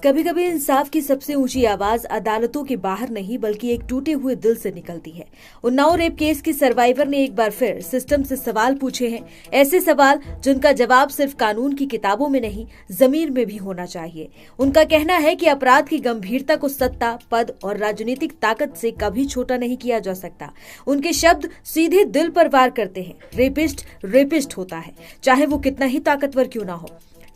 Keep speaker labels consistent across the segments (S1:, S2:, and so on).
S1: कभी कभी इंसाफ की सबसे ऊंची आवाज अदालतों के बाहर नहीं बल्कि एक टूटे हुए दिल से निकलती है। उन्नाव रेप केस की सर्वाइवर ने एक बार फिर सिस्टम से सवाल पूछे हैं, ऐसे सवाल जिनका जवाब सिर्फ कानून की किताबों में नहीं जमीर में भी होना चाहिए। उनका कहना है कि अपराध की गंभीरता को सत्ता, पद और राजनीतिक ताकत से कभी छोटा नहीं किया जा सकता। उनके शब्द सीधे दिल पर वार करते हैं। रेपिस्ट रेपिस्ट होता है, चाहे वो कितना ही ताकतवर क्यों ना हो।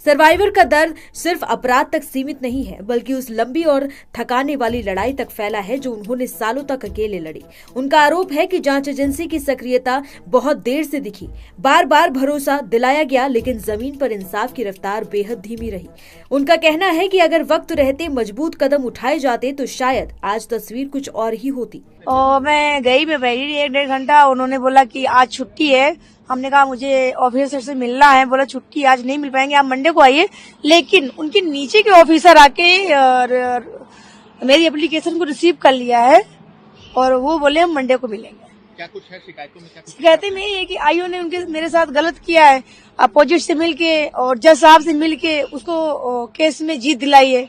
S1: सर्वाइवर का दर्द सिर्फ अपराध तक सीमित नहीं है बल्कि उस लंबी और थकाने वाली लड़ाई तक फैला है जो उन्होंने सालों तक अकेले लड़ी। उनका आरोप है कि जांच एजेंसी की सक्रियता बहुत देर से दिखी, बार बार भरोसा दिलाया गया, लेकिन जमीन पर इंसाफ की रफ्तार बेहद धीमी रही। उनका कहना है कि अगर वक्त रहते मजबूत कदम उठाए जाते तो शायद आज तस्वीर कुछ और ही होती।
S2: और मैं बैठी 1-1.5 घंटा। उन्होंने बोला कि आज छुट्टी है। हमने कहा मुझे ऑफिसर से मिलना है। बोला छुट्टी आज नहीं मिल पाएंगे, आप मंडे को आइए। लेकिन उनके नीचे के ऑफिसर आके मेरी एप्लीकेशन को रिसीव कर लिया है और वो बोले हम मंडे को मिलेंगे।
S3: क्या कुछ है शिकायतों में?
S2: शिकायतें में ये कि आईओ ने उनके मेरे साथ गलत किया है, अपोजिट से मिलके और जज साहब से मिलके उसको केस में जीत दिलाई है,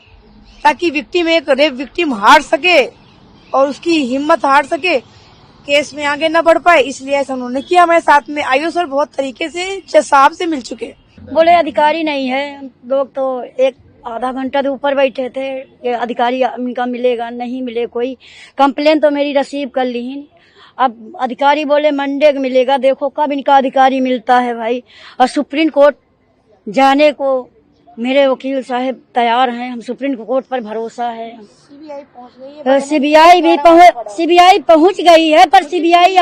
S2: ताकि विक्टिम एक रेप विक्टिम हार सके और उसकी हिम्मत हार सके, केस में आगे न बढ़ पाए, इसलिए ऐसा उन्होंने किया। हमारे साथ में आईओ सर बहुत तरीके से जज साहब से मिल चुके।
S4: बोले अधिकारी नहीं है। लोग तो एक आधा घंटा तो ऊपर बैठे थे, ये अधिकारी इनका मिलेगा नहीं मिले। कोई कंप्लेन तो मेरी रिसीव कर ली। अब अधिकारी बोले मंडे को मिलेगा। देखो कब इनका अधिकारी मिलता है भाई। और सुप्रीम कोर्ट जाने को मेरे वकील साहब तैयार हैं। हम सुप्रीम कोर्ट पर भरोसा है। सीबीआई पहुंच गई है, पर सीबीआई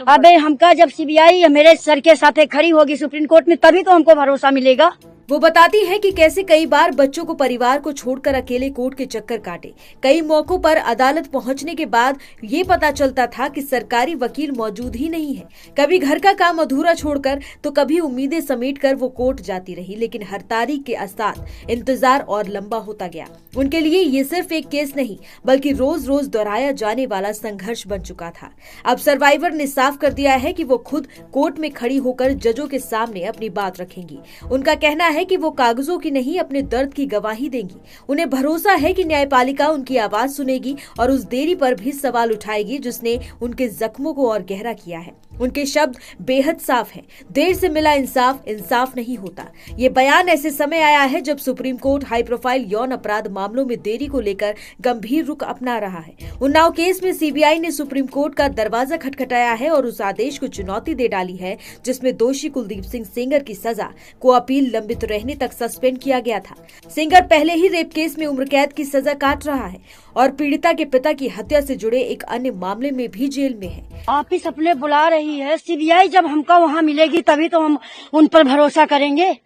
S4: अबे हमका जब सीबीआई मेरे सर के साथ खड़ी होगी सुप्रीम कोर्ट में तभी तो हमको भरोसा मिलेगा।
S1: वो बताती है कि कैसे कई बार बच्चों को परिवार को छोड़कर अकेले कोर्ट के चक्कर काटे। कई मौकों पर अदालत पहुंचने के बाद ये पता चलता था कि सरकारी वकील मौजूद ही नहीं है। कभी घर का काम अधूरा छोड़कर तो कभी उम्मीदें समेटकर वो कोर्ट जाती रही, लेकिन हर तारीख के साथ इंतजार और लंबा होता गया। उनके लिए ये सिर्फ एक केस नहीं बल्कि रोज रोज दोहराया जाने वाला संघर्ष बन चुका था। अब सर्वाइवर ने साफ कर दिया है कि वो खुद कोर्ट में खड़ी होकर जजों के सामने अपनी बात रखेंगी। उनका कहना है कि वो कागजों की नहीं अपने दर्द की गवाही देंगी। उन्हें भरोसा है कि न्यायपालिका उनकी आवाज सुनेगी और उस देरी पर भी सवाल उठाएगी जिसने उनके जख्मों को और गहरा किया है। उनके शब्द बेहद साफ हैं। देर से मिला इंसाफ इंसाफ नहीं होता। ये बयान ऐसे समय आया है जब सुप्रीम कोर्ट हाई प्रोफाइल यौन अपराध मामलों में देरी को लेकर गंभीर रुख अपना रहा है। उन्नाव केस में सीबीआई ने सुप्रीम कोर्ट का दरवाजा खटखटाया है और उस आदेश को चुनौती दे डाली है जिसमें दोषी कुलदीप सिंह सेंगर की सजा को अपील लंबित रहने तक सस्पेंड किया गया था। सेंगर पहले ही रेप केस में उम्र कैद की सजा काट रहा है और पीड़िता के पिता की हत्या से जुड़े एक अन्य मामले में भी जेल में है।
S4: ऑफिस अपने बुला रही है सीबीआई। जब हमको वहाँ मिलेगी तभी तो हम उन पर भरोसा करेंगे।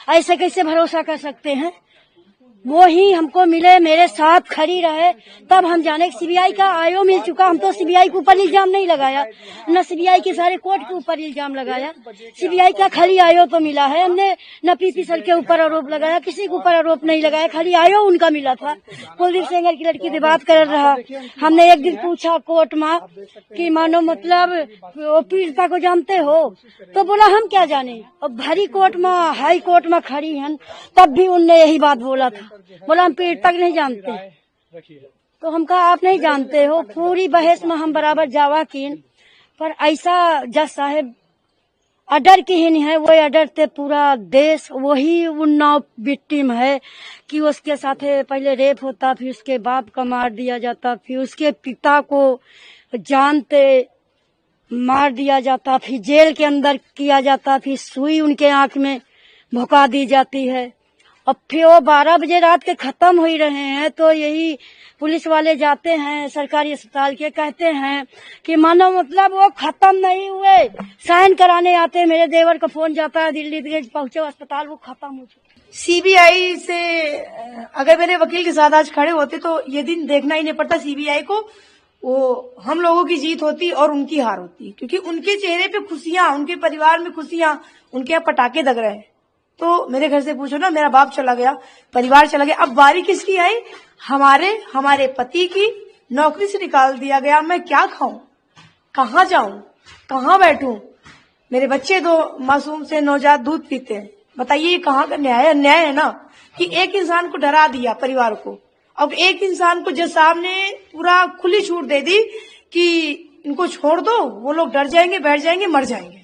S4: ऐसे कैसे भरोसा कर सकते हैं? वो ही हमको मिले, मेरे साथ खड़ी रहे, तब हम जाने। सीबीआई का आईओ मिल चुका। हम तो सीबीआई के ऊपर इल्जाम नहीं लगाया, न सीबीआई के सारे कोर्ट के ऊपर इल्जाम लगाया। सीबीआई का खाली आईओ तो मिला है। हमने न पीपी सर के ऊपर आरोप लगाया, किसी के ऊपर आरोप नहीं लगाया, खाली आईओ उनका मिला था। कुलदीप सेंगर की लड़की से बात कर रहा। हमने एक दिन पूछा कोर्ट में कि मानो मतलब पीड़िता को जानते हो? तो बोला हम क्या जाने। और भारी कोर्ट में, हाई कोर्ट में खड़ी है, तब भी उनने यही बात बोला था। बोला हम पीड़िता नहीं जानते। तो हम कहा आप नहीं जानते हो। पूरी बहस में हम बराबर जावा किन, पर ऐसा जज साहब अडर की ही नहीं है। वो अडर थे पूरा देश। वही उन्नाव विक्टिम है कि उसके साथ पहले रेप होता, फिर उसके बाप का मार दिया जाता, फिर उसके पिता को जानते मार दिया जाता, फिर जेल के अंदर किया जाता, फिर सुई उनके आंख में भुका दी जाती है। अब फिर वो 12 बजे रात के खत्म हो ही रहे हैं तो यही पुलिस वाले जाते हैं सरकारी अस्पताल के, कहते हैं कि मानो मतलब वो खत्म नहीं हुए, साइन कराने आते हैं। मेरे देवर का फोन जाता है दिल्ली पहुंचे अस्पताल, वो खत्म हो चुके।
S2: सीबीआई से अगर मेरे वकील के साथ आज खड़े होते तो ये दिन देखना ही नहीं पड़ता सीबीआई को। वो हम लोगों की जीत होती और उनकी हार होती, क्योंकि उनके चेहरे पे खुशियां, उनके परिवार में खुशियां, उनके यहाँ पटाखे दग रहे हैं। तो मेरे घर से पूछो ना, मेरा बाप चला गया, परिवार चला गया, अब बारी किसकी आई? हमारे पति की। नौकरी से निकाल दिया गया। मैं क्या खाऊं, कहाँ जाऊं, कहाँ बैठूं? मेरे बच्चे 2 मासूम से नवजात दूध पीते हैं। बताइए ये कहाँ का न्याय है? अन्याय है ना। कि एक इंसान को डरा दिया परिवार को, अब एक इंसान को जज साहब ने पूरा खुली छूट दे दी कि इनको छोड़ दो, वो लोग डर जाएंगे, बैठ जाएंगे, मर जाएंगे।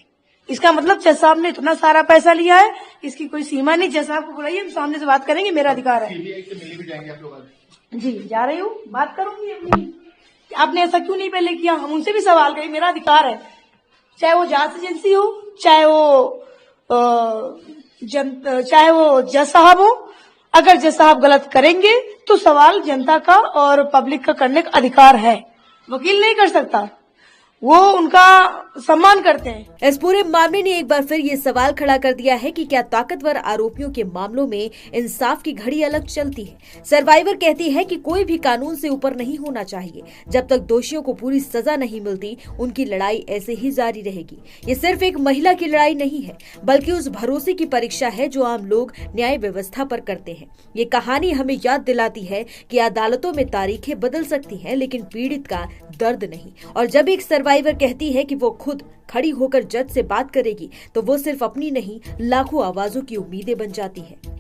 S2: इसका मतलब जज साहब ने इतना सारा पैसा लिया है, इसकी कोई सीमा नहीं। जज साहब को बुलाइए, हम सामने से बात करेंगे, मेरा अधिकार है। जी जा रही हूँ, बात करूंगी अपनी। आपने ऐसा क्यों नहीं पहले किया, हम उनसे भी सवाल करें, मेरा अधिकार है। चाहे वो जांच एजेंसी हो, चाहे वो जज साहब हो, अगर जज साहब गलत करेंगे तो सवाल जनता का और पब्लिक का करने का अधिकार है, वकील नहीं कर सकता, वो उनका सम्मान करते हैं।
S1: इस पूरे मामले ने एक बार फिर ये सवाल खड़ा कर दिया है कि क्या ताकतवर आरोपियों के मामलों में इंसाफ की घड़ी अलग चलती है। सर्वाइवर कहती है कि कोई भी कानून से ऊपर नहीं होना चाहिए। जब तक दोषियों को पूरी सजा नहीं मिलती, उनकी लड़ाई ऐसे ही जारी रहेगी। ये सिर्फ एक महिला की लड़ाई नहीं है, बल्कि उस भरोसे की परीक्षा है जो आम लोग न्याय व्यवस्था पर करते हैं। ये कहानी हमें याद दिलाती है कि अदालतों में तारीखें बदल सकती हैं, लेकिन पीड़ित का दर्द नहीं। और जब एक सर्वाइवर कहती है कि वो खुद खड़ी होकर जज से बात करेगी, तो वो सिर्फ अपनी नहीं, लाखों आवाजों की उम्मीदें बन जाती है।